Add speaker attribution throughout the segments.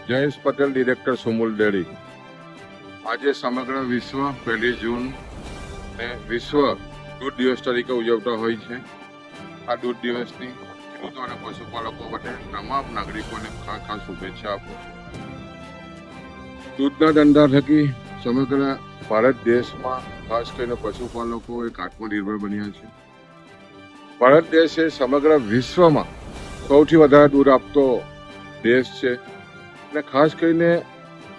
Speaker 1: Jayesh Patel, director Sumul dairy. આજે સમગ્ર વિશ્વ 1 જૂન ને વિશ્વ દૂધ દિવસ તરીકે ઉજવતા હોય છે। આ દૂધ દિવસની ખેડૂતો અને પશુપાલકો માટે તમામ નાગરિકોને ખાસ શુભેચ્છા આપું છું। દૂધના ધંધા થકી સમગ્ર ભારત દેશમાં ખાસ કરીને પશુપાલકો એક આત્મનિર્ભર બન્યા છે। ભારત દેશ એ સમગ્ર વિશ્વમાં સૌથી વધારે દૂધ આપતો દેશ છે અને ખાસ કરીને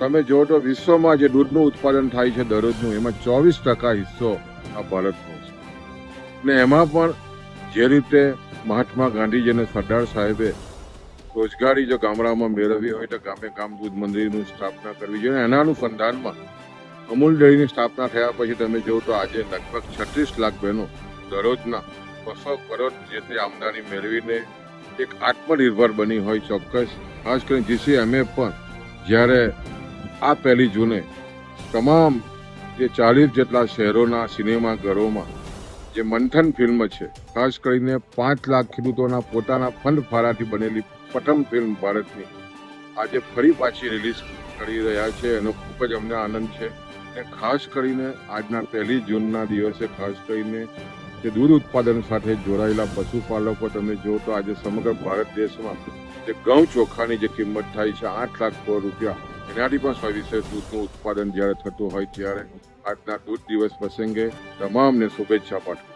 Speaker 1: તમે જો તો વિશ્વમાં જે દૂધનું ઉત્પાદન થાય છે દરરોજનું, એમાં 24% હિસ્સો આ ભારતનો છે। ને એમાં પણ જે રીતે મહાત્મા ગાંધીજી અને સરદાર સાહેબે રોજગારી જો ગામડામાં મેળવવી હોય તો ગામે ગામ દૂધ મંડળીની સ્થાપના કરવી જોઈએ। એના અનુસંધાનમાં અમૂલ ડેરીની સ્થાપના થયા પછી તમે જો તો આજે લગભગ 36 લાખ બહેનો દરરોજના 200 કરોડ જેટલી આમદની મેળવીને એક આત્મનિર્ભર બની હોય। ચોક્કસ ખાસ કરીને GCMA પણ જ્યારે આ 1 જૂને તમામ જે 40 જેટલા શહેરોના સિનેમા ઘરોમાં જે મંથન ફિલ્મ છે, ખાસ કરીને 5 લાખ ખેડૂતોના પોતાના ફંડ ફાળાથી બનેલી પ્રથમ ફિલ્મ ભારતની આજે ફરી પાછી રિલીઝ કરી રહ્યા છે, એનો ખૂબ જ અમને આનંદ છે। અને ખાસ કરીને આજના 1 જૂનના દિવસે ખાસ કરીને જે દૂધ ઉત્પાદન સાથે જોડાયેલા પશુપાલકો તમે જો તો આજે સમગ્ર ભારત દેશમાં જે ઘઉં ચોખાની જે કિંમત થાય છે 8 લાખ કરોડ રૂપિયા, એનાથી પણ સવિશેષ દૂધનું ઉત્પાદન જ્યારે થતું હોય ત્યારે આજના દૂધ દિવસ પ્રસંગે તમામને શુભેચ્છા પાઠવું।